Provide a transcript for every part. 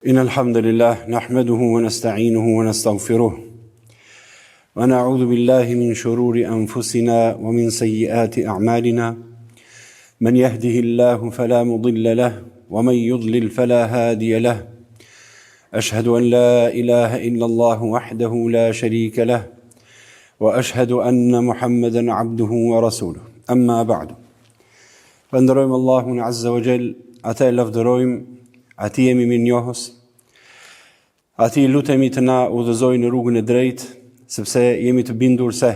إن الحمد لله نحمده ونستعينه ونستغفره ونعوذ بالله من شرور أنفسنا ومن سيئات أعمالنا من يهده الله فلا مضل له ومن يضلل فلا هادي له أشهد أن لا إله إلا الله وحده لا شريك له وأشهد أن محمدا عبده ورسوله أما بعد فندرهم الله عز وجل أتى لفدرهم ati jemi mirë njohës, ati lutemi të na udhëzoj në rrugën e drejtë, sepse jemi të bindur se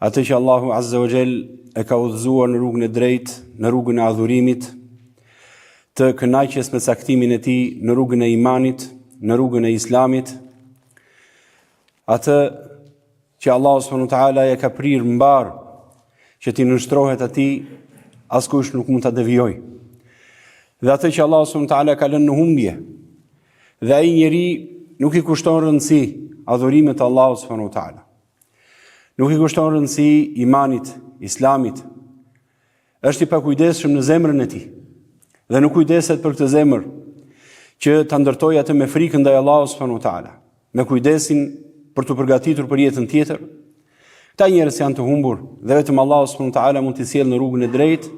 atë që Allahu Azza wa Jall e ka udhëzuar në rrugën e drejtë, në rrugën e adhurimit, të kënaqjes me caktimin e tij, në rrugën e imanit, në rrugën e islamit, atë që Allahu subhanahu wa taala e ka prirë mbar që ti nënshtrohet atij, askush nuk mund ta devijojë. Dhe atë që Allah subhanahu wa taala ka lënë në humbje, dhe ai njeri nuk i kushton rëndësi adhurimit të Allahut subhanahu wa taala. Nuk i kushton rëndësi imanit, islamit. Është i pakujdesshëm në zemrën e tij. Dhe nuk kujdeset për këtë zemër që ta ndërtojë atë me frikën ndaj Allahut subhanahu wa taala, me kujdesin për të përgatitur për jetën tjetër. Këta njerëz janë të humbur dhe vetëm Allahu subhanahu wa taala mund t'i sjellë në rrugën e drejtë,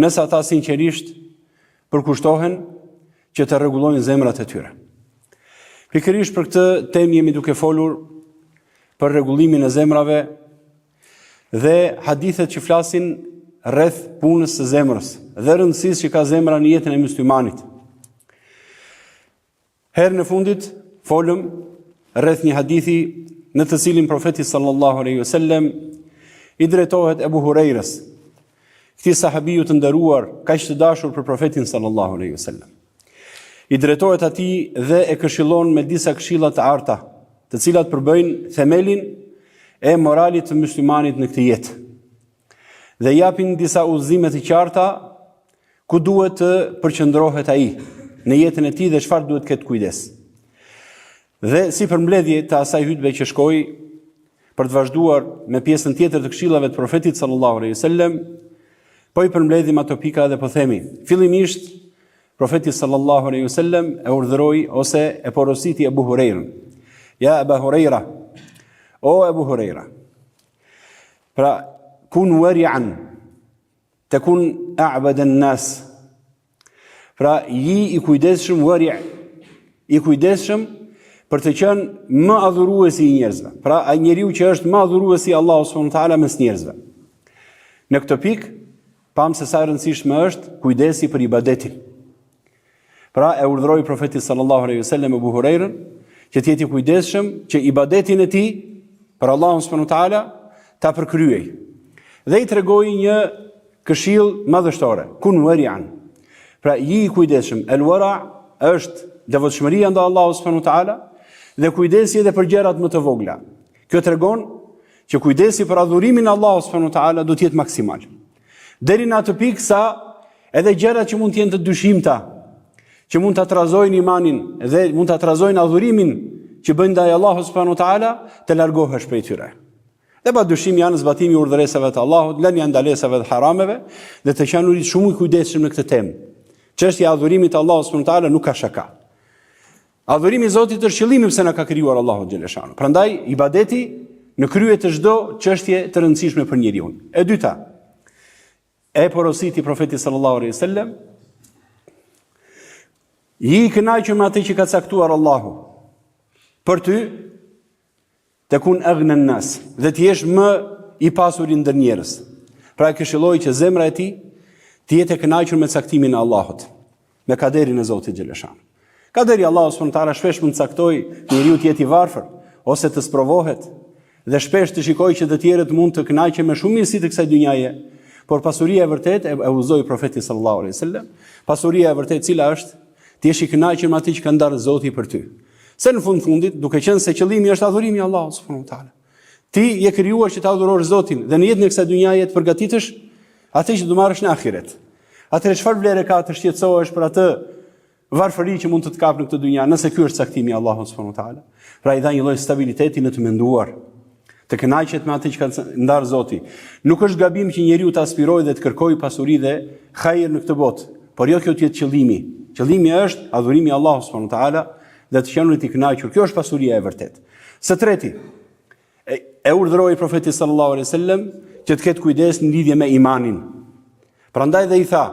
nëse ata sinqerisht përkushtohen që të rregullojnë zemrat e tyre. Pikërisht për këtë temë jemi duke folur për rregullimin e zemrave dhe hadithet që flasin rreth punës së zemrës dhe rëndësisë që ka zemra në jetën e muslimanit. Herën e fundit folëm rreth një hadithi në të cilin profeti sallallahu alaihi wasallam i drejtohet Ebu Hurajrës, këtij sahabiju të nderuar, kaq të dashur për profetin sallallahu alaihi wasallam. I drejtohet atij dhe e këshillon me disa këshilla të arta, të cilat përbëjnë themelin e moralit të muslimanit në këtë jetë. Dhe japin disa udhëzime të qarta ku duhet të përqendrohet ai në jetën e tij dhe çfarë duhet të ketë kujdes. Dhe si përmbledhje të asaj hutbe që shkoi për të vazhduar me pjesën tjetër të këshillave të profetit sallallahu alaihi wasallam, po i përmbledhim ato pika dhe po themi, fillimisht, profeti sallallahu alaihi wasallam e urdhëroi ose e porositi Ebu Hurajrën. Ja Ebu Hurajra, o Ebu Hurajra, pra, kun wari'an, takun a'bada an-nas. Pra, i kujdesshëm wari', i kujdesshëm për të qenë më adhuruesi i njerëzve. Pra, ai njeriu që është më adhuruesi i Allahut subhanahu wa taala mes njerëzve. Në këtë pikë pam se sa rëndësishme është kujdesi për ibadetin. Pra e urdhëroi profeti sallallahu alaihi wasallam Ebu Hurajrën që të jetë i kujdesshëm që ibadetin e tij për Allahun subhanahu wa taala ta përkryej. Dhe i tregoi një këshill madhështore, kun wari'an. Pra i kujdesshëm, el wara është devotshmëria ndaj Allahut subhanahu wa taala dhe kujdesi edhe për gjërat më të vogla. Kjo tregon që kujdesi për adhurimin e Allahut subhanahu wa taala do të jetë maksimal. Deri në atë pikë sa edhe gjërat që mund të jenë të dyshimta, që mund të atrazojnë imanin dhe mund të atrazojnë adhurimin që bën ndaj Allahut subhanahu wa taala, të largohesh prej tyre. Dhe pa dyshim janë zbatimi i urdhëresave të Allahut, lënia e ndalesave dhe harameve, dhe të qenë shumë i kujdesshëm në këtë temë. Çështja e adhurimit të Allahut subhanahu wa taala nuk ka shaka. Adhurimi i Zotit është qëllimi pse na ka krijuar Allahu xhaleshanu. Prandaj ibadeti në krye të çdo çështje të rëndësishme për njeriu. E dyta, e porositi profeti sallallahu alaihi wasallam, i kënaqur me atë që ka caktuar Allahu për ty, takun aghna an-nas, dhe të jesh më i pasur ndër njerëz. Pra e këshilloi që zemra e tij të jetë e kënaqur me caktimin e Allahut, me kaderin e Zotit xhaleshanu. Kaderi Allahu subhanahu wa taala shpesh mund të caktojë njeriu të jetë i varfër ose të sprovohet, dhe shpesh të shikojë që të tjerët mund të kënaqen me shumë mirësi të kësaj dynjaje. Por pasuria e vërtetë e udhëzoi profeti sallallahu alaihi wasallam, pasuria e vërtetë cila është të jesh i kënaqur me atë që ka ndarë Zoti për ty. Se në fundit, duke qenë se qëllimi është adhurimi i Allahut subhanahu wa taala. Ti je krijuar që të adhurosh Zotin dhe në jetën e kësaj dynjaje të përgatitesh atë që do marrësh në ahiret. Atëherë çfarë vlere ka të shqetësohesh për atë varfëri që mund të kapë në këtë dynjë, nëse ky është caktimi i Allahut subhanahu wa taala? Pra i dha një lloj stabiliteti në të menduar, të kënaqet me atë që ka ndarë Zoti. Nuk është gabim që njeriu të aspirojë dhe të kërkojë pasuri dhe hajër në këtë botë, por jo kjo të jetë qëllimi. Qëllimi është adhurimi Allahu subhanahu wa taala dhe të qenurit i kënaqur. Kjo është pasuria e vërtet. Së treti, e urdhëroi profeti sallallahu alaihi wasallam që të ketë kujdes në lidhje me imanin. Prandaj dhe i tha: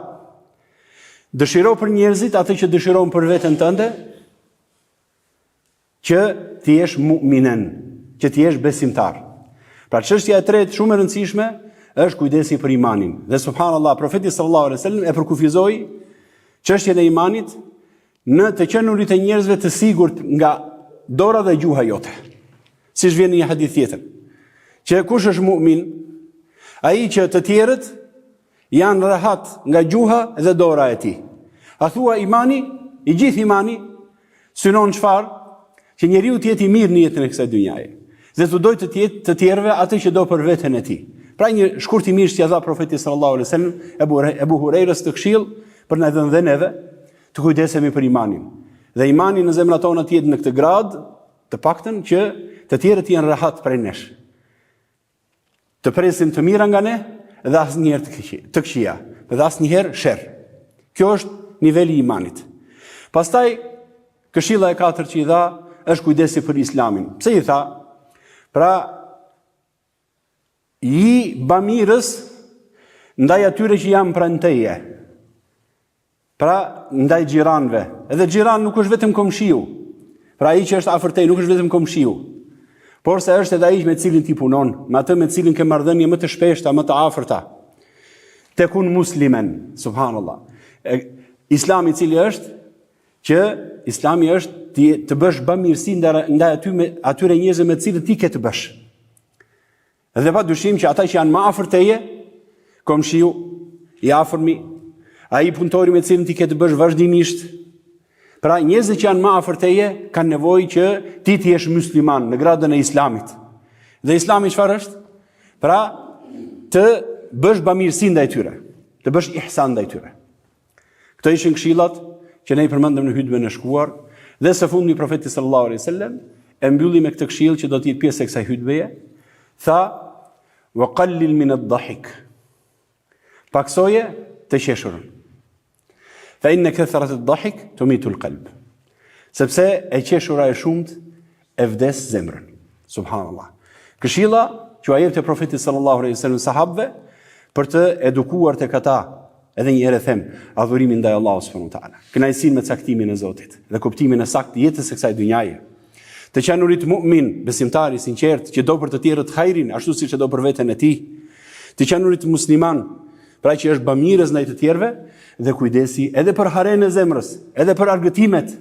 dëshiro për njerëzit atë që dëshiron për veten tënde, që ti jesh mu'minen, që ti jesh besimtar. Pra çështja e tretë shumë e rëndësishme është kujdesi për imanin. Dhe subhanallahu, profeti sallallahu alaihi wasallam e përkufizoi çështjen e imanit në të qenurit e njerëzve të sigurt nga dora dhe gjuha jote. Siç vjen në një hadith tjetër, që kush është mu'min, ai që të tjerët janë rahat nga gjuha dhe dora e tij. A thua imani, i gjithë imani, synon çfarë? Që njeriu të jetë i mirë në jetën e kësaj dynjaje. Dhe të dojë të tjerëve atë që do për veten e tij. Pra një shkurtimisht ja dha profeti sallallahu alaihi wasallam Ebu Hurajrës të këshill për na dhënë dhe neve të kujdesemi për imanin. Dhe imani në zemrat tona të jetë në këtë grad, të paktën që të tjerët janë rahat prej nesh. Të presim të mira nga ne dhe asnjëherë të këqija, dhe asnjëherë sherr. Kjo është niveli i imanit. Pastaj këshilla e katërt që i dha është kujdesi për islamin. Pse i tha? Pra, i bamirës ndaj atyre që janë pranë teje. Pra, ndaj xhiranëve. Edhe xhiran nuk është vetëm komshiu. Pra, ai që është afër teje nuk është vetëm komshiu. Por se është edhe ai me cilin ti punon, me atë me cilin ke marrëdhënie më të shpeshta, më të afërta. Tekun muslimen, subhanallah. Islami i cili është që Islami është të bësh bamirësi ndaj atyre njerëzve me të cilët ti ke të bësh. Dhe pa dyshim që ata që janë më afër teje, komshiu, i afërmi, ai punëtori me të cilin ti ke të bësh vazhdimisht, pra njerëzit që janë më afër teje kanë nevojë që ti të jesh musliman në gradën e Islamit. Dhe Islami çfarë është? Pra të bësh bamirësi ndaj tyre, të bësh ihsan ndaj tyre. Këto ishin këshillat që ne i përmendëm në hutbën e shkuar, dhe së fundi profeti sallallahu alaihi wasallam e mbylli me këtë këshill që do të jetë pjesë e kësaj hutbeje, tha: "Wa qallil min ad-dhahik." Paksoje të qeshurën. Fa inna kathrat ad-dhahik tumitu al-qalb. Sepse e qeshura e shumt e vdes zemrën. Subhanallah. Këshilla që ai jepte profeti sallallahu alaihi wasallam sahabëve për të edukuar tek ata, edhe një herë them, adhurimin ndaj Allahut subhanahu wa taala, kënaqësinë me caktimin e Zotit dhe kuptimin e saktë të jetës së kësaj dynjaje. Të qenurit mu'min, besimtari, sinqert, që do për të tjerët hajrin, ashtu siç e do për veten e tij. Të qenurit musliman, pra që është bamirës ndaj të tjerëve dhe kujdesi edhe për haren e zemrës, edhe për argëtimet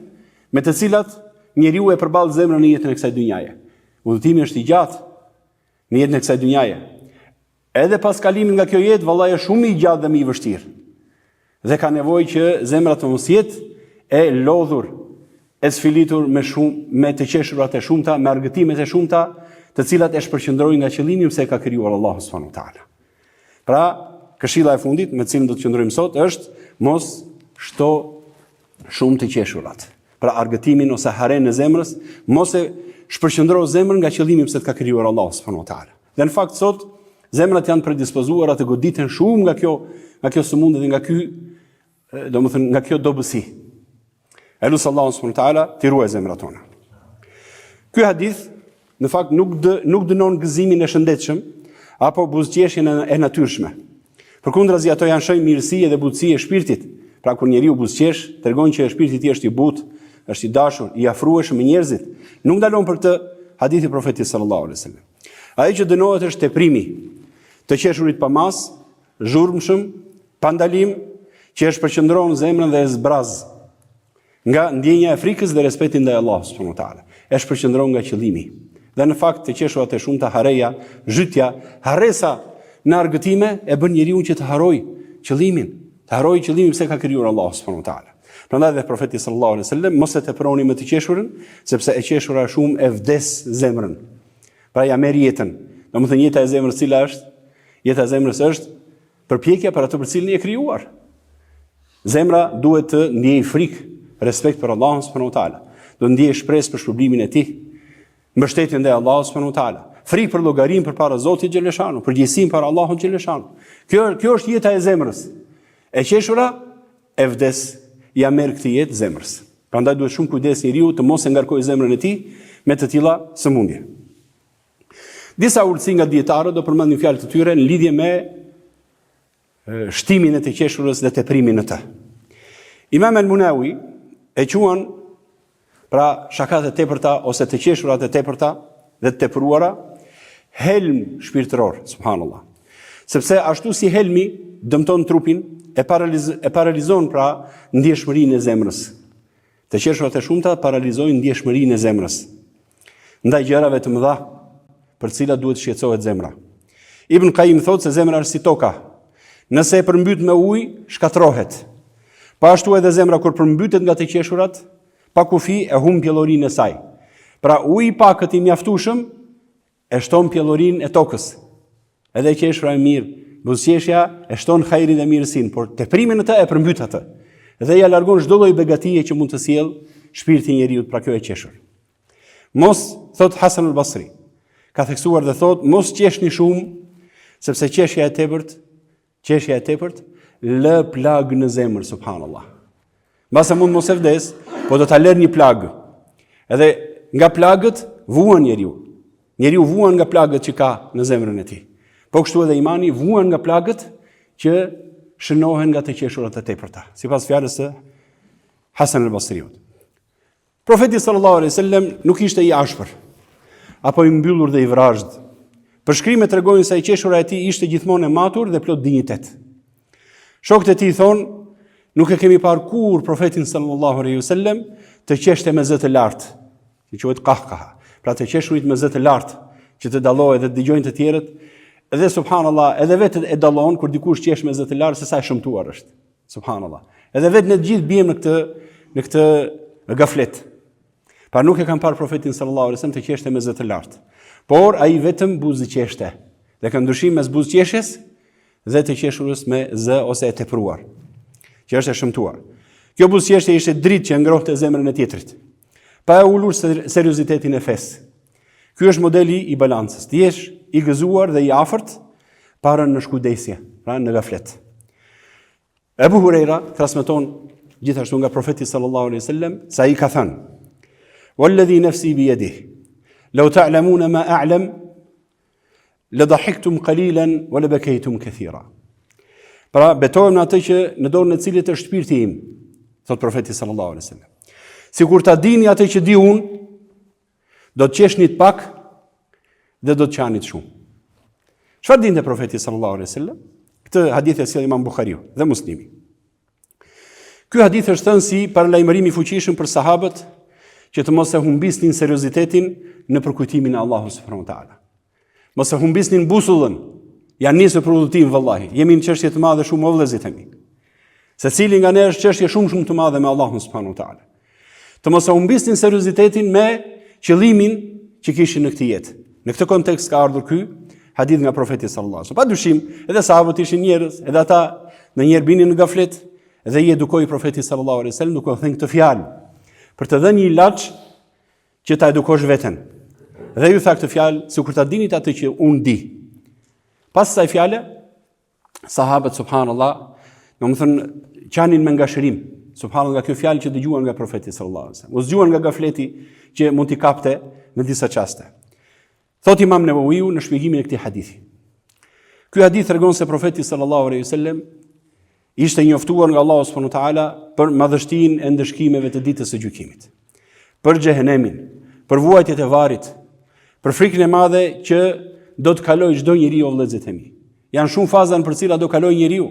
me të cilat njeriu e përball zemrën në jetën e kësaj dynjaje. Udhëtimi është i gjatë në jetën e kësaj dynjaje. Edhe pas kalimit nga kjo jetë, vallai është shumë i gjatë dhe më i vështirë. Dhe ka nevojë që zemra të mos jetë e lodhur, e sfilitur me të qeshurat e shumta, me argëtimet e shumta, të cilat e shpërqendrojnë nga qëllimi pse e ka krijuar Allahu subhanahu wa taala. Pra, këshilla e fundit me cilën do të qëndrojmë sot është mos shto shumë të qeshurat. Pra, argëtimin ose haren e zemrës, mos e shpërqendro zemrën nga qëllimi pse ka krijuar Allahu subhanahu wa taala. Dhe në fakt sot zemrat janë predispozuara të goditen shumë nga kjo sëmundje dhe nga ky, domethënë nga kjo dobësi. Elusë Allahu subhanahu wa taala të ruaj zemrat tona. Ky hadith në fakt nuk dënon gëzimin e shëndetshëm apo buzëqeshjen e natyrshme. Përkundrazi ato janë shenjë mirësie dhe butësie e shpirtit. Pra kur njeriu buzëqesh, tregon që shpirti i tij është i butë, është i dashur, i afrueshëm me njerëzit. Nuk ndalon për këtë hadithi profetit sallallahu alaihi wasallam. Ai që dënohet është teprimi, të qeshurit pa mas, zhurmshëm, pa ndalim, që e shpërqendron zemrën dhe e zbraz nga ndjenja e frikës dhe respekti ndaj Allahut subhanahu wa taala. E shpërqendron nga qëllimi. Dhe në fakt të qeshurat e shumta, hareja, zhytja, harresa në argëtime e bën njeriu që të harrojë qëllimin, pse ka krijuar Allahu subhanahu wa taala. Prandaj dhe profeti sallallahu alaihi wasallam mos e teproni me të qeshurën, sepse e qeshura shumë e vdes zemrën. Pra ja merr jetën. Domethënë jeta e zemrës cila është? Jeta e zemrës është përpjekja për atë për cilin e krijuar. Zemra duhet të ndjejë frikë, respekt për Allahun subhanahu wa taala. Do ndjejë shpresë për shpërblimin e tij, mbështetje ndaj Allahut subhanahu wa taala, frikë për llogarin përpara Zotit xheleshanu, përgjegjësinë për Allahun xheleshanu. Kjo është jeta e zemrës. E qeshura e vdes, ja merr këtë jetë zemrës. Prandaj duhet shumë kujdes njeriu të mos e ngarkojë zemrën e tij me të tilla sëmundje. Disa urtësi nga dietarët do përmendim fjalë të tyre në lidhje me shtimin e të qeshurës dhe teprimin në të. Imam al-Munawi e quan pra shakat e tepërta ose të qeshurat e tepërta dhe të tepruara helm shpirtëror, subhanallah. Sepse ashtu si helmi dëmton trupin, e paralizon pra ndjeshmërinë e zemrës. Të qeshurat e shumta paralizojnë ndjeshmërinë e zemrës ndaj gjërave të mëdha për të cilat duhet shqetësohet zemra. Ibn Qayyim thotë se zemra është si toka. Nëse e përmbyt me ujë, shkatrohet. Pa ashtu edhe zemra kur përmbytet nga të qeshurat, pa kufi e humb pjellorinë e saj. Pra uji i pakët i mjaftueshëm e shton pjellorinë e tokës. Edhe qeshura e mirë, buzëqeshja e shton hajrin dhe mirësinë, por teprimi në të e përmbyt atë. Dhe ja largon çdo lloj begatie që mund të sjellë shpirti i njeriu, pra kjo e qeshur. Mos, thot Hasan al-Basri, ka theksuar dhe thot, mos qeshni shumë, sepse qeshja e tepërt lë plagë në zemër, subhanallah. Mbase mund mos e vdes, po do ta lër një plagë. Edhe nga plagët vuan njeriu. Njeriu vuan nga plagët që ka në zemrën e tij. Po kështu edhe imani vuan nga plagët që shënohen nga të qeshurat e tepërta, sipas fjalës së Hasan al-Basriut. Profeti sallallahu alaihi wasallam nuk ishte i ashpër, apo i mbyllur dhe i vrazhd. Përshkrimet tregojnë se ai qeshura e tij ishte gjithmonë e matur dhe plot dinjitet. Shokët e tij thonë, nuk e kemi parë kur profetin sallallahu alaihi wasallam të qeshte me zë të lartë, që quhet qahqaha. Pra të qeshurit me zë të lartë, që të dallohet dhe të dëgjojnë të tjerët, edhe subhanallah, edhe vetë e dallon kur dikush qesh me zë të lartë se sa e shëmtuar është. Subhanallah. Edhe vetë ne të gjithë bijmë në këtë gaflet. Pra nuk e kanë parë profetin sallallahu alaihi wasallam të qeshte me zë të lartë. Por ai vetëm buzëqeshte. Dhe ka ndryshim mes buzëqeshjes dhe të qeshurës me zë ose e tepruar, që është e shëmtuar. Kjo buzëqeshje ishte dritë që ngrohte zemrën e tjetrit, pa e ulur seriozitetin e fesë. Ky është modeli i balancës. Të jesh i gëzuar dhe i afërt, parën në shkudesje, pra në gaflet. Ebu Hurejra transmeton gjithashtu nga profeti sallallahu alaihi wasallam se ai ka thënë: "Walladhi nafsi bi yadihi, law ta'lamuna ma a'lam, la dhahiktum qalilan wa la bakaytum kathira." Pra betohem në atë që në dorën e cilit është shpirti im, thot profeti sallallahu alaihi wasallam. Sikur ta dini atë që di unë, do të qeshnit pak dhe do të qanit shumë. Çfarë dinte profeti sallallahu alaihi wasallam? Këtë hadith e sjell Imam Buhariu dhe Muslimi. Ky hadith është thënë si paralajmërim i fuqishëm për sahabët që të mos e humbisnin seriozitetin në përkujtimin e Allahut subhanahu wa taala. Mos e humbisnin busullën. Janë nisur për udhëtim vallahi. Jemi në çështje të madhe shumë o vëllezër themi. Secili nga ne është çështje shumë të madhe me Allahun subhanahu wa taala. Të mos e humbisnin seriozitetin me qëllimin që kishin në këtë jetë. Në këtë kontekst ka ardhur ky hadith nga profeti sallallahu alaihi wasallam. Padyshim, edhe sahabët ishin njerëz, edhe ata ndonjëherë binin në gaflet, dhe i edukoi profeti sallallahu alaihi wasallam duke thënë këtë fjalë për të dhënë një ilaç që ta edukosh veten. Dhe ju tha këtë fjalë sikur ta dinit atë që unë di. Pas kësaj fjale, sahabët subhanallahu, domethënë qanin me ngashërim, subhanallahu nga kjo fjalë që dëgjuan nga profeti sallallahu alaihi wasallam. U zgjuan nga gafleti që mund t'i kapte në disa çaste. Thot Imam Nevawiu në shpjegimin e këtij hadithi. Ky hadith tregon se profeti sallallahu alaihi wasallam ishte njoftuar nga Allahu subhanahu wa taala për madhështinë e ndëshkimeve të ditës së gjykimit, për xhehenemin, për vuajtjet e varrit, për frikën e madhe që do të kalojë çdo njeriu vëllezërit e mi. Janë shumë faza në për cilat do kalojë njeriu.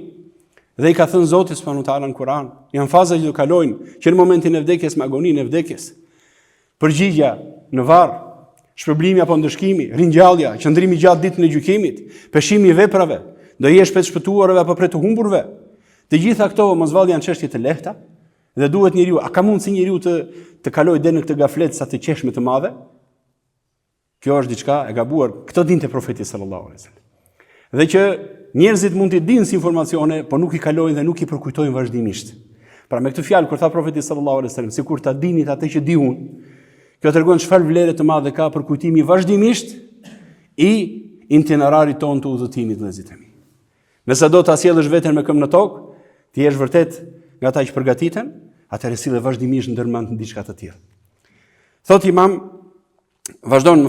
Dhe i ka thënë Zoti subhanahu wa taala në Kur'an, janë faza që do kalojnë, që në momentin e vdekjes, me agoninë e vdekjes, përgjigja në varr, shpërblimi apo ndëshkimi, ringjallja, qëndrimi gjatë ditën e gjykimit, peshimi i veprave, do jesh për të shpëtuarve apo për të humburve. Të gjitha këto mosvalli janë çështje të lehta dhe duhet njeriu, a ka mundsi njeriu të kalojë deri në këtë gaflet sa të qeshme të madhe? Kjo është diçka e gabuar. Këtë dinte profeti sallallahu alaihi wasallam. Dhe që njerëzit mund të dinë si informacione, por nuk i kalojnë dhe nuk i përkujtojnë vazhdimisht. Pra me këtë fjalë kur tha profeti sallallahu alaihi wasallam, sikur ta dinit atë që di unë, kjo tregon çfarë vlere të madhe ka përkujtimi vazhdimisht i itinerarit ton të udhëtimit vëllezërit e mi. Nëse do ta sjellësh veten me këmbë në tokë, ti je vërtet nga ata që përgatiten, atëherë sille vazhdimisht ndërmend në diçka të tillë. Thot Imam, vazhdon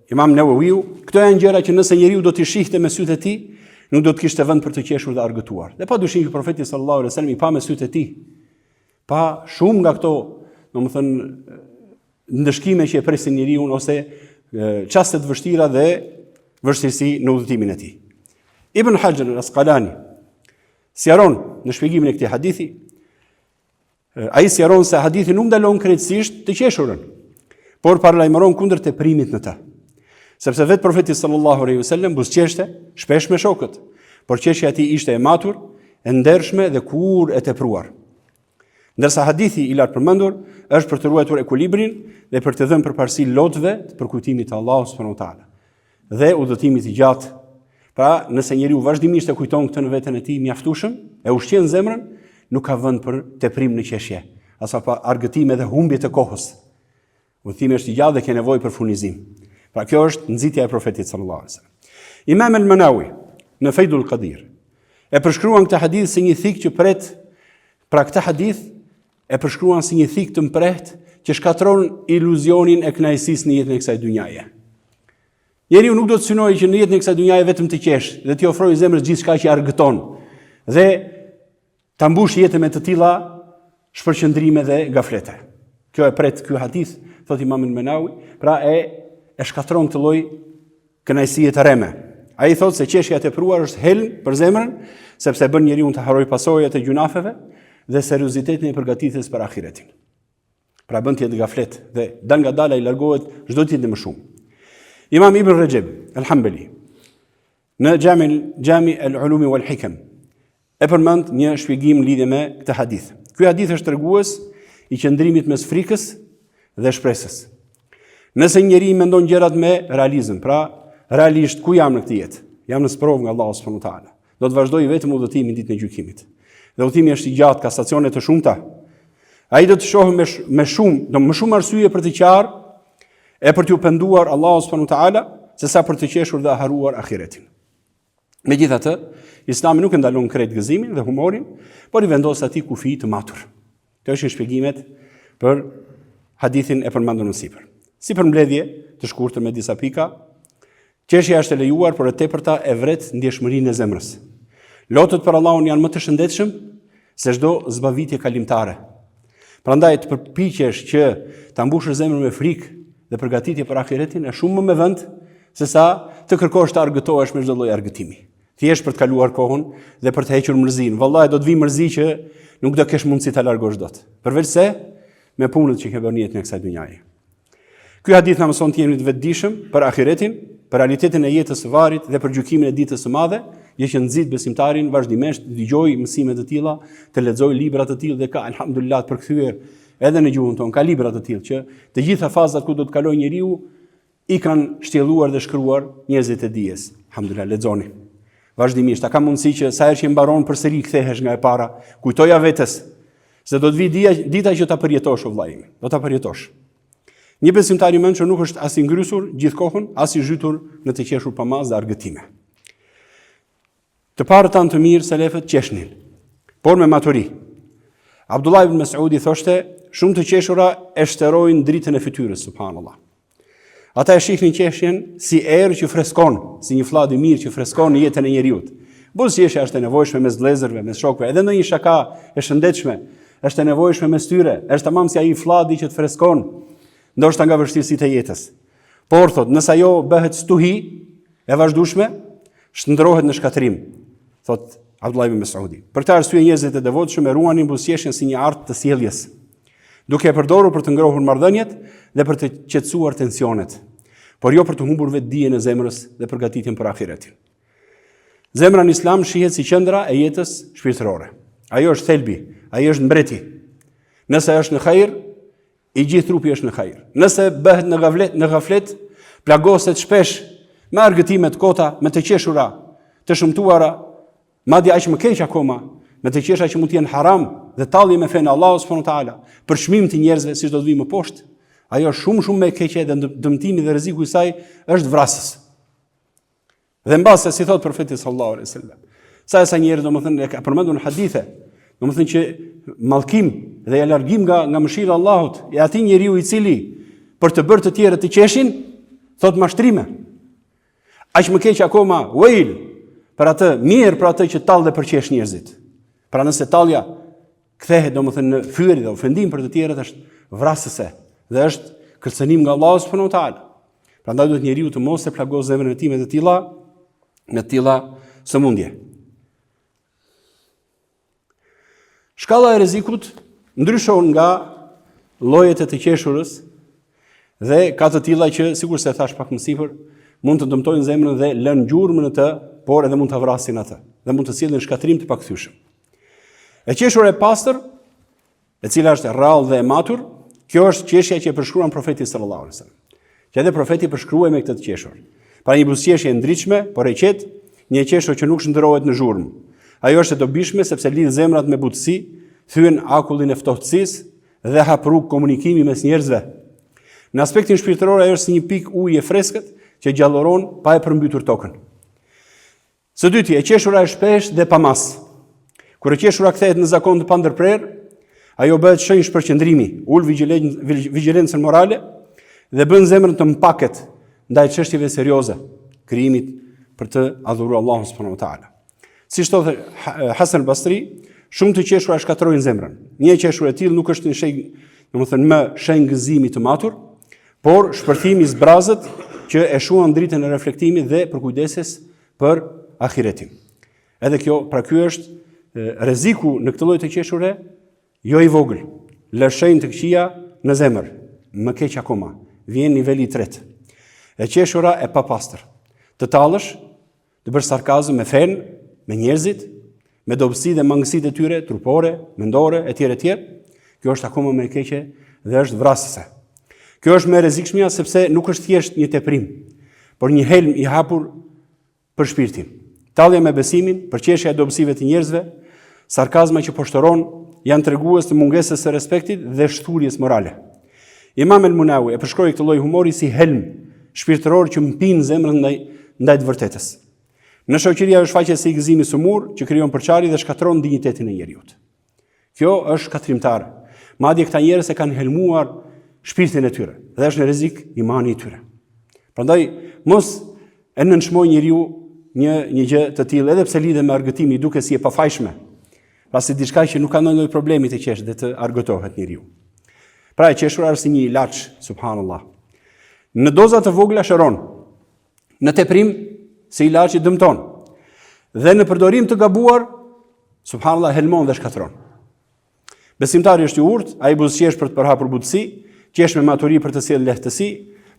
Imam Nawawiu, këto janë gjëra që nëse njeriu do t'i shihte me sytë e tij, nuk do të kishte vend për të qeshur dhe argëtuar. Dhe padyshim që profeti sallallahu alaihi wasallam i pa me sytë e tij, pa shumë nga këto, domethënë ndëshkime që e presin njeriu ose çaste të vështira dhe vështirësi në udhëtimin e tij. Ibn Hajar al-Asqalani sqaron në shpjegimin e këtij hadithi, ai sqaron se hadithi nuk ndalon krejtësisht të qeshurën, por paralajmëron kundër teprimit në të. Sepse vetë profeti sallallahu alaihi wasallam buzëqeshte shpesh me shokët, por qeshja e tij ishte e matur, e ndershme dhe kur e tepruar. Ndërsa hadithi i lartë përmendur është për të ruajtur ekuilibrin dhe për të dhënë përparësi lotëve të përkujtimit të Allahut subhanahu wa taala dhe udhëtimit të gjatë. Pra, nëse njeriu vazhdimisht e kujton këtë në veten e tij mjaftueshëm, e ushqen zemrën, nuk ka vend për teprim në qeshje, asa pa argëtime dhe humbje të kohës. Udhëtimi është i gjatë dhe ka nevojë për furnizim. Pra kjo është nxitja e profetit sallallahu alaihi wasallam. Imam al-Manawi në Faidul Qadir e përshkruan këtë hadith si një thikë që pret, pra këtë hadith e përshkruan si një thikë të mprehtë që shkatron iluzionin e kënaqësisë në jetën e kësaj dynjaje. Njeriu nuk do të synojë që në jetën e kësaj dynjaje vetëm të qesh dhe t'i ofrojë zemrës gjithçka që argëton dhe ta mbush jetën me të tilla shpërqendrime dhe gaflete. Kjo e pret ky hadith, thot Imam al-Manawi, pra e shkatron këtë lloj kënaqësie të rreme. Ai thot se qeshja e tepruar është helm për zemrën, sepse bën njeriu të harrojë pasojat e gjunafeve dhe seriozitetin e përgatitjes për ahiretin. Pra bën të jetë gaflet dhe dal nga dala i largohet çdo ditë më shumë. Imam Ibn Rajab al-Hanbali në Jami al-Ulum wal-Hikam e përmend një shpjegim lidhje me këtë hadith. Ky hadith është tregues i qëndrimit mes frikës dhe shpresës. Nëse njeri mendon gjërat me realizëm, pra realisht ku jam në këtë jetë? Jam në sprovë nga Allahu subhanahu wa taala. Do të vazhdoj vetëm udhëtimin ditën e gjykimit. Dhe udhëtimi është i gjatë, ka stacione të shumta. Ai do të shohë me shumë arsye për të qarë e për t'u penduar Allahu subhanahu wa taala, sesa për të qeshur dhe haruar ahiretin. Megjithatë, Islami nuk e ndalon krejt gëzimin dhe humorin, por i vendos atij kufi të matur. Kjo është shpjegimet për hadithin e përmendur më sipër. Si për mbledhje të shkurtër me disa pika, qeshja është e lejuar, por e tepërta e vret ndjeshmërinë e zemrës. Lotët për Allahun janë më të shëndetshëm se çdo zbavitje kalimtare. Prandaj të përpiqesh që ta mbushësh zemrën me frikë dhe përgatitje për ahiretin është shumë më me vend se sa të kërkosh të argëtohesh me çdo lloj argëtimi. Thjesht për të kaluar kohën dhe për të hequr mërzinë. Vallahi do të vi mërzi që nuk do kesh mundësi ta largosh dot. Përveç se me punët që ke bërë në jetën e kësaj dynjaje. Ky hadith na mëson të jemi të vetëdijshëm për ahiretin, për realitetin e jetës së varrit dhe për gjykimin e ditës së madhe, gjë që nxit besimtarin vazhdimisht të dëgjojë mësime të tilla, të lexojë libra të tillë dhe ka alhamdulillah të përkthyer edhe në gjuhën tonë, ka libra të tillë që të gjitha fazat ku do të kalojë njeriu i kanë shtjelluar dhe shkruar njerëzit e dijes. Alhamdulillah, lexoni. Vazhdimisht, ka mundësi që sa herë që mbaron përsëri kthehesh nga e para, kujtoja vetes se do të vi dita që ta përjetosh o vllai im, do ta përjetosh. Një besimtar i mençur nuk është as i ngrysur gjithkohën, as i zhytur në të qeshur pamaz dhe argëtime. Të parët tanë të mirë selefët qeshnin, por me maturi. Abdullah ibn Mas'udi thoshte, shumë të qeshura e shterojnë dritën e fytyrës, subhanallah. Ata e shihnin qeshjen si erë që freskon, si një fllad i mirë që freskon në jetën e njeriut. Buzëqeshja është e nevojshme mes vëllezërve, mes shokëve, edhe në një shaka e shëndetshme, është e nevojshme mes tyre, është tamam si ai fladi që të freskon, ndoshta nga vështirësitë e jetës. Por thot, nëse ajo bëhet stuhi e vazhdueshme, shndrohet në shkatërim, thot Abdullah ibn Mas'udi. Për këtë arsye njerëzit e devotshëm e ruanin buzëqeshjen si një art të sjelljes, duke e përdorur për të ngrohur marrëdhëniet dhe për të qetësuar tensionet, por jo për të humbur vetë dijen e zemrës dhe përgatitjen për ahiretin. Zemra në Islam shihet si qendra e jetës shpirtërore. Ajo është thelbi, ajo është mbreti. Nëse është në hajër, i gjithë trupi është në hajër. Nëse bëhet në gaflet, plagoset shpesh me argëtime të kota, me të qeshura, të shëmtuara, madje aq më keq akoma, me të qesha që mund të jenë haram dhe tallje me fenë Allahu subhanahu wa taala, për çmim të njerëzve siç do të vijë më poshtë. Ajo është shumë më e keqe dhe dëmtimi dhe rreziku i saj është vrasës. Dhe mbase si thot profeti sallallahu alaihi wasallam, sa njerëz domethënë ka përmendur në hadithe Domethënë që mallkim dhe largim nga mëshira e Allahut, e atij njeriu i cili për të bërë të tjerët të qeshin, thot mashtrime. Aq më keq akoma, wail, për atë, mirë për atë që tall dhe përqesh njerëzit. Pra nëse tallja kthehet domethënë në fyerje dhe ofendim për të tjerët, është vrasëse dhe është kërcënim nga Allahu subhanahu wa taala. Prandaj duhet njeriu të mos e plagos zemrën e tij me të tilla sëmundje. Shkalla e rrezikut ndryshon nga llojet e të qeshurës dhe ka të tilla që, sikur se thash pak më sipër, mund të dëmtojnë zemrën dhe lënë gjurmën në të, por edhe mund të vrasin atë dhe mund të sjellin shkatrim të pakthyeshëm. E qeshura e pastër, e cila është rrallë dhe e matur, kjo është qeshja që e përshkruan profeti sallallahu alaihi wasallam. Që edhe profeti përshkruaj me këtë të qeshur. Pra një buzëqeshje e ndritshme, por e qetë, një qeshur që nuk shndërrohet në zhurmë. Ajo është e dobishme sepse lidh zemrat me butësi, thyen akullin e ftohtësisë dhe hap rrugë komunikimi mes njerëzve. Në aspektin shpirtëror ajo është si një pikë ujë e freskët që gjalloron pa e përmbytur tokën. Së dyti, e qeshura e shpesh dhe pa mas. Kur e qeshura kthehet në zakon të pandërprer, ajo bëhet shenjë shpërqendrimi, ul vigjilencën morale dhe bën zemrën të mpaket ndaj çështjeve serioze, krijimit për të adhuruar Allahun subhanahu wa taala. Siç thotë Hasan al-Basri, shumë të qeshura shkatrojnë zemrën. Një qeshur e tillë nuk është një shenjë, domethënë më shenjë gëzimi të matur, por shpërthimi i zbrazët që e shuan dritën e reflektimit dhe përkujdeses për ahiretin. Edhe kjo, pra ky është rreziku në këtë lloj të qeshure, jo i vogël. Lë shenjë të këqija në zemër. Më keq akoma, vjen niveli i tretë. E qeshura e papastër. Të tallësh, të bësh sarkazëm me fen, me njerëzit, me dobësi dhe mangësitë e tyre trupore, mendore, etj. Kjo është akoma më e keqe dhe është vrasëse. Kjo është më e rrezikshmja sepse nuk është thjesht një teprim, por një helm i hapur për shpirtin. Tallja me besimin, përqeshja e dobësive të njerëzve, sarkazma që poshtëron, janë tregues të mungesës së respektit dhe shturjes morale. Imam el-Munawi e përshkroi këtë lloj humori si helm shpirtëror që mpin zemrën ndaj të vërtetës. Në shoqëri ajo shfaqet si gëzimi sumur që krijon përçarje dhe shkatron dinjitetin e njerëzit. Kjo është shkatrimtare. Madje këta njerëz e kanë helmuar shpirtin e tyre dhe është në rrezik imani i tyre. Prandaj mos e nënçmoj njeriu një gjë të tillë, edhe pse lidhet me argëtimin i duket si e pafajshme. Pra si diçka që nuk ka ndonjë problemi të qesh dhe të argëtohet njeriu. Pra e qeshura është si një ilaç, subhanallahu. Në doza të vogla shëron, në teprim si ilaç i dëmton. Dhe në përdorim të gabuar, subhanallahu, helmon dhe shkatron. Besimtari është i urtë, ai buzëqesh për të përhapur butësi, qesh me maturi për të sjellë lehtësi,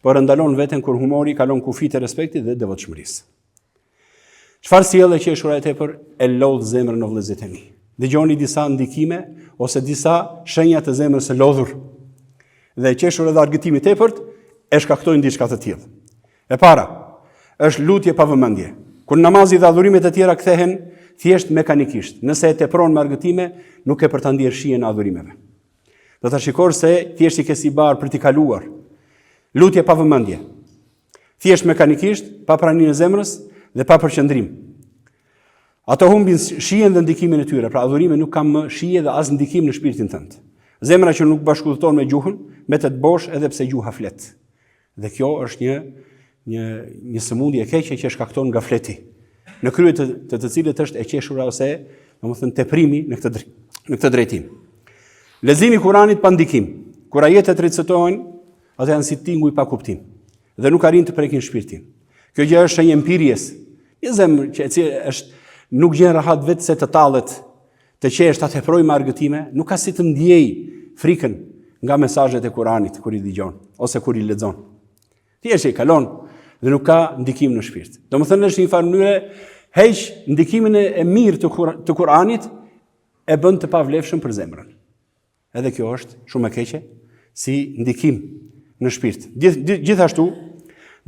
por ndalon veten kur humori kalon kufit e respektit dhe devotshmërisë. Çfarë sjellë qeshura e tepër? E lodh zemrën o vëllezërit e mi. Dëgjoni disa ndikime ose disa shenja të zemrës së lodhur. Dhe qeshura dhe argëtimi i tepërt e shkaktojnë diçka të tillë. E para është lutje pa vëmendje. Kur namazi dhe adhurimet e tjera kthehen thjesht mekanikisht. Nëse e tepron me argëtime, nuk e për ta ndier shihen e adhurimeve. Do ta shikosh se thjesht i ke si bar për t'i kaluar. Lutje pa vëmendje. Thjesht mekanikisht, pa praninë e zemrës dhe pa përqendrim. Ato humbin shihen dhe ndikimin e tyre, pra adhurimi nuk ka më shije dhe as ndikim në shpirtin tënd. Zemra që nuk bashkëdhton me gjuhën, mbetet bosh edhe pse gjuha flet. Dhe kjo është një sëmundje e keqe që shkakton nga fleti. Në krye të cilët është e qeshura ose, domethënë, teprimi në këtë drejtim. Leximi i Kuranit pa ndikim. Kur ajetet recitohen, ato janë si tinguj pa kuptim dhe nuk arrin të prekin shpirtin. Kjo gjë është shenjë empirjes. Një zemër që nuk gjen rahat vetë se të tallet, të qesh, ta teproj me argëtime, nuk ka si të ndjej frikën nga mesazhet e Kuranit kur i dëgjon ose kur i lexon. Thjesht i kalon dhe nuk ka ndikim në shpirt. Domethënë është një farë mënyre heq ndikimin e mirë të Kuranit e bën të pavlefshëm për zemrën. Edhe kjo është shumë e keqe si ndikim në shpirt. Gjithashtu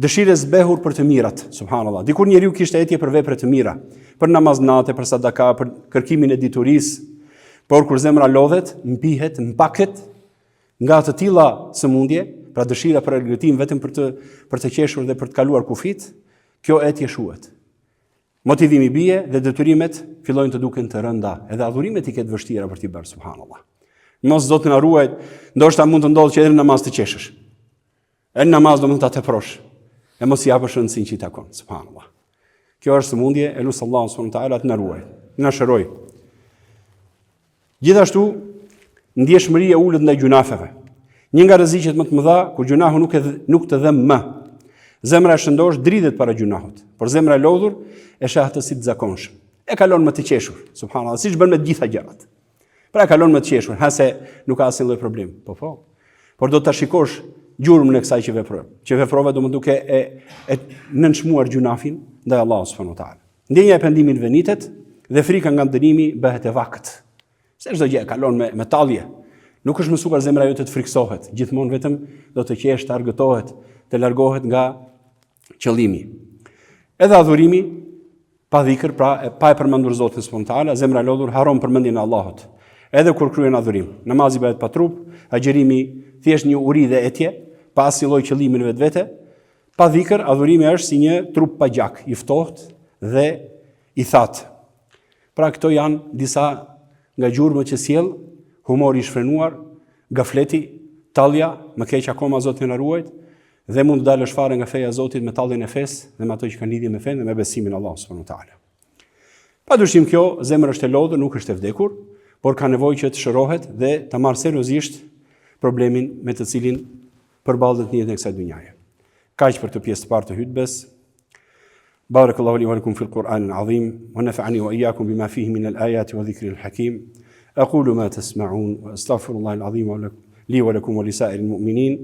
dëshirë zbehur për të mirat, subhanallahu. Dikur njeriu kishte etje për vepra të mira, për namaznate, për sadaka, për kërkimin e diturisë, por kur zemra lodhet, mpihet, mpaket nga të tilla sëmundje, pra dëshira për argëtim vetëm për të qeshur dhe për të kaluar kufit, kjo etje shuhet. motivimi bie dhe detyrimet fillojnë të duken të rënda, edhe adhurimet i ketë vështira për t'i bërë, subhanallah. Mos Zoti na ruaj, ndoshta mund të ndodhë që edhe në namaz të qeshësh. Edhe në namaz do mund ta teprosh. E mos i japësh rëndësinë që i takon, subhanallah. Kjo është sëmundje, e lutem Allahun subhanahu wa taala të na ruaj, na shëroj. Gjithashtu, ndjeshmëria ulët ndaj gjunafeve. Një nga rreziqet më të mëdha kur gjunahu nuk të dhem më. Zemra e shëndosh dridhet para gjunahut, por zemra e lodhur e sheh atë të zakonshëm. E kalon më të qeshur, subhanallahu, siç bën me të gjitha gjërat. Pra e kalon më të qeshur, hase nuk ka asnjë lloj problemi. Po. Por do ta shikosh gjurmën e kësaj që veprove do më duke e nënçmuar gjunafin ndaj Allahut subhanahu wa taala. Ndjenja e pendimit venitet dhe frika nga dënimi bëhet e vakt. Se çdo gjë e kalon me tallje. Nuk është mësuar zemra jote të friksohet, gjithmonë vetëm do të qesh, të argëtohet, të largohet nga qëllimi. Edhe adhurimi pa dhikr, pra pa e përmendur Zotin subhanahu wa taala, zemra e lodhur haron përmendjen e Allahut. Edhe kur kryen adhurim, namazi bëhet pa trup, agjerimi thjesht një uri dhe etje, pa asnjë lloj qëllimi në vetvete. Pa dhikr, adhurimi është si një trup pa gjak, i ftohtë dhe i thatë. Pra këto janë disa nga gjurmët që sjell humori i shfrenuar, gafleti, tallja, më keq akoma Zoti na ruaj, dhe mund të dalësh fare nga feja e Zotit me talljen e fesë dhe me ato që kanë lidhje me fenë dhe me besimin në Allah subhanahu wa taala. Padyshim kjo zemra është e lodhur, nuk është e vdekur, por ka nevojë që të shërohet dhe ta marrë seriozisht problemin me të cilin përballet në jetën e kësaj dhunjaje. Kaq për këtë pjesë të parë të hutbes. Barakallahu li wa lakum fil Qur'anil azim wa nafa'ani wa iyyakum bima fihi min al-ayati wa dhikril hakim. Aqulu ma tasma'un wa astaghfirullaha al-azim li wa lakum wa li sa'iril mu'minin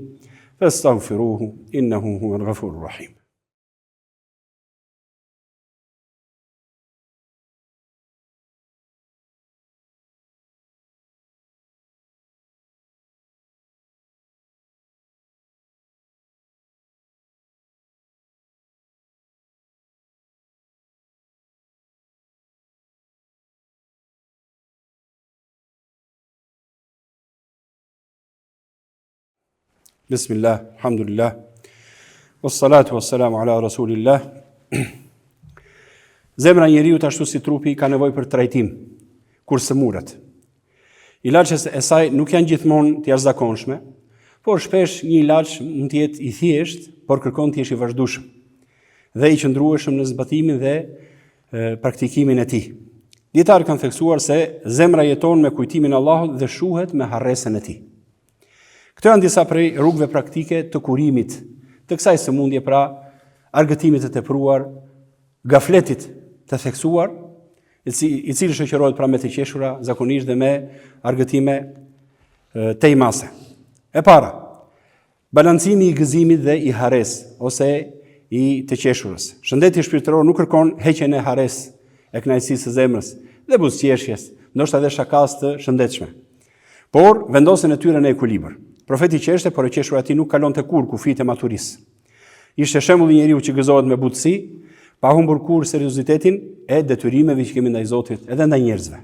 fastaghfiruhu innahu huwal ghafurur rahim. Bismillah, alhamdulillah, wassalatu wassalamu ala rasulillah. Zemra njeriu ashtu si trupi ka nevojë për trajtim, kur sëmuret. Ilaçet e saj nuk janë gjithmonë të jashtëzakonshme, por shpesh një ilaç mund të jetë i thjeshtë, por kërkon të jesh i vazhdueshëm dhe i qëndrueshëm në zbatimin dhe praktikimin e tij. Dietarët kanë theksuar se zemra jeton me kujtimin e Allahut dhe shuhet me harresën e tij. Këto janë disa prej rrugëve praktike të kurimit të kësaj sëmundje, pra argëtimit të tepruar, gafletit të theksuar, i cili shoqërohet pra me të qeshura, zakonisht dhe me argëtime tejmase. E para, balancimi i gëzimit dhe i hares, ose i të qeshurës. Shëndeti shpirtëror nuk kërkon heqjen e hares, e kënaqësisë së zemrës dhe buzëqeshjes, ndoshta edhe shakas të shëndetshme, por vendosen e tyre në ekuilibër. Profeti qeshte, por e qeshura ati nuk kalon të kur kufit e maturisë. Ishte shembulli njeriu që gëzohet me butësi, pa humbur kur seriozitetin e detyrimeve që kemi ndaj Zotit edhe ndaj njerëzve.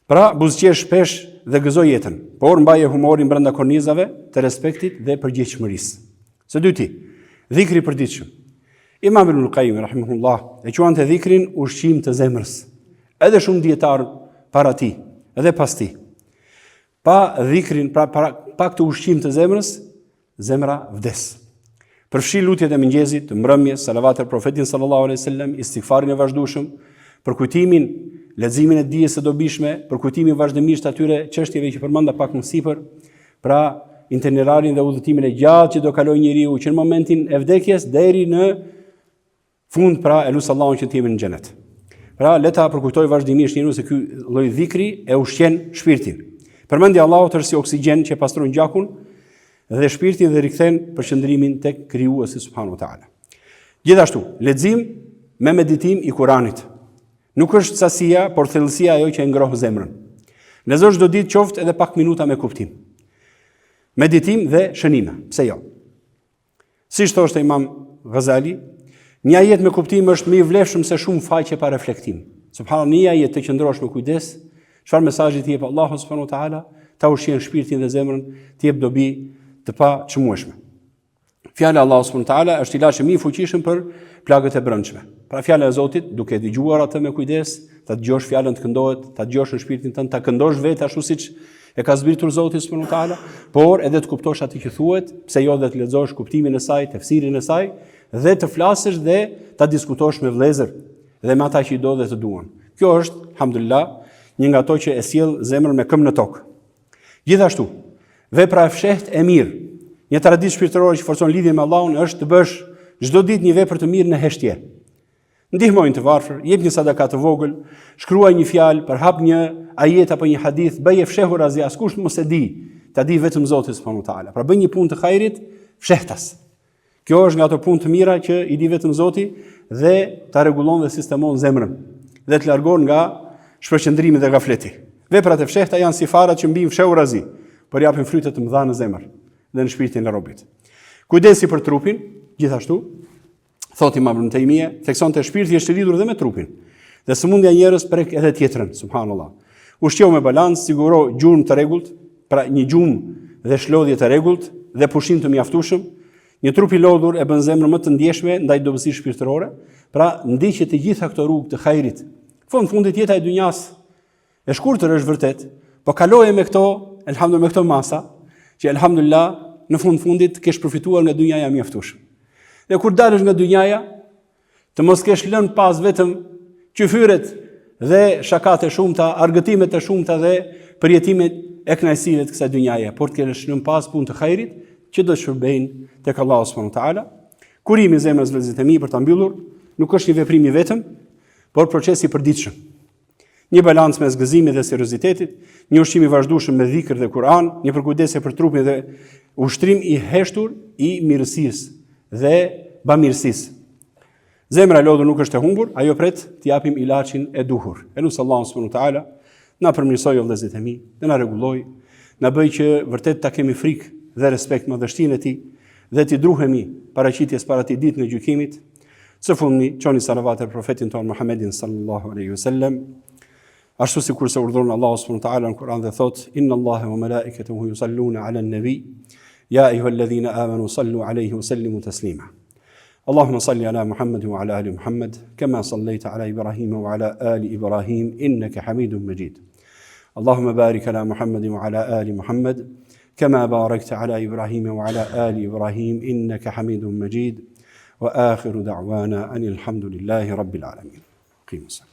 Pra, buzëqesh shpesh dhe gëzoj jetën, por mbaje humorin brenda kornizave të respektit dhe përgjegjshmërisë. Së dyti, dhikri i përditshëm. Imam Ibnul Qayyim rahimahullah e quante dhikrin ushqim të zemrës. Edhe shumë dietar para tij, edhe pas tij. Pa dhikrin, pa këtë ushqim të zemrës, zemra vdes. Përfshi lutjet e mëngjesit, të mbrëmjes, salavatet profetin sallallahu alaihi wasallam, istighfarin e vazhdueshëm, për kujtimin, leximin e dijes së dobishme, për kujtimin vazhdimisht atyre çështjeve që përmenda pak më sipër, pra itinerarinë dhe udhëtimin e gjatë që do kalojë njeriu që në momentin e vdekjes deri në fund, pra elus Allahun që të jemi në xhenet. Pra leta përkujtoj vazhdimisht njeriu se ky lloj dhikri e ushqen shpirtin. Përmendja Allahut është si oksigjen që pastron gjakun dhe shpirtin dhe rikthen përqendrimin tek krijuesi subhanahu wa taala. Gjithashtu, lexim me meditim i Kuranit. Nuk është sasia, por thellësia ajo që e ngroh zemrën. Lezo çdo ditë qoftë edhe pak minuta me kuptim. Meditim dhe shënime, pse jo? Siç thoshte Imam Ghazali, një ajet me kuptim është më i vlefshëm se shumë faqe pa reflektim. Subhanallahu, një ajet të qëndrosh me kujdes, çfarë mesazhi t'i jep Allahu subhanahu wa taala, ta ushqen shpirtin dhe zemrën, t'i jep dobi të paqëmueshme. Fjala e Allahut subhanahu wa taala është ilaç më i fuqishëm për plagët e brendshme. Pra fjala e Zotit, duke dëgjuar atë me kujdes, ta dëgjosh fjalën të këndohet, ta dëgjosh në shpirtin tënd, ta këndosh vetë ashtu siç e ka zbritur Zoti subhanahu wa taala, por edhe të kuptosh atë që thuhet, pse jo dhe të lexosh kuptimin e saj, tefsirin e saj, dhe të flasësh dhe ta diskutosh me vëllezër dhe me ata që i do dhe të duan. Kjo është, alhamdulillah, një nga ato që e sjell zemrën me këmbë në tokë. Gjithashtu, vepra e fshehtë e mirë, një traditë shpirtërore që forcon lidhjen me Allahun është të bësh çdo ditë një vepër të mirë në heshtje. Ndihmojnë të varfër, jep një sadaka të vogël, shkruaj një fjalë, përhap një ajet apo një hadith, bëje fshehur as askush mos e di, ta di vetëm Zoti subhanahu wa taala. Pra bëj një punë të hajrit fshehtas. Kjo është nga ato punë të mira që i di vetëm Zoti dhe ta rregullon dhe sistemon zemrën dhe të largon nga shpërqendrimi dhe gafleti. Veprat e fshehta janë si farat që mbijnë fshehurazi, por japin fryte të mëdha në zemër dhe në shpirtin e robit. Kujdesi për trupin, gjithashtu, thot Imam Ibn Taymija, thekson të shpirti është i lidhur dhe me trupin. Dhe sëmundja e njerëz prek edhe tjetrën, subhanallah. Ushqeo me balancë, siguro gjurmë të rregullt, pra një gjumë dhe shlodhje të rregullt dhe pushim të mjaftueshëm. Një trup i lodhur e bën zemrën më të ndjeshme ndaj dobësisë shpirtërore, pra ndiqet të gjitha këto rrugë të hajrit. Në fundit jeta e dynjas e shkurtër është vërtet, po kaloje me këto, elhamdulillah me këto masa, që elhamdulillah në fundit kesh përfituar nga dynjaja mjaftueshëm. Dhe kur dalësh nga dynjaja, të mos kesh lënë pas vetëm qyfyret dhe shakat e shumta, argëtimet e shumta dhe përjetimet e kënaqësive të kësaj dynjaje, por të kesh lënë pas punë të hajrit që do të shërbejnë tek Allahu subhanahu wa taala. Kurimi i zemrës vëllezërit e mi për ta mbyllur nuk është një veprim i vetëm, por proces i përditshëm. Një balancë mes gëzimit dhe seriozitetit, një ushqim i vazhdueshëm me dhikr dhe Kur'an, një përkujdesje për trupin dhe ushtrim i heshtur i mirësisë dhe bamirësisë. Zemra e lodhur nuk është e humbur, ajo pret të japim ilaçin e duhur. Elus Allahu subhanahu wa taala na përmirësoj vëllezërit e mi, dhe na rregulloj, na bëj që vërtet ta kemi frikë dhe respekt me dështinë e tij dhe t'i druhemi paraqitjes para tij ditën e gjykimit. Së fundmi, çoni salavat e profetin ton Muhammedin sallallahu alaihi wasallam. Ashtu sikur se urdhëron Allahu subhanahu wa taala në Kur'an dhe thot: Inna Allaha wa malaikatahu yusalluna 'alan nabi ya ayyuhalladhina amanu sallu 'alayhi wa sallimu taslima. Allahumma salli ala Muhammad wa ala ali Muhammad kama sallaita ala Ibrahim wa ala ali Ibrahim innaka Hamidum Majid. Allahumma barik ala Muhammad wa ala ali Muhammad kama barakta ala Ibrahim wa ala ali Ibrahim innaka Hamidum Majid. Wa akhiru da'wana anil hamdulillahi rabbil alamin. Qimus.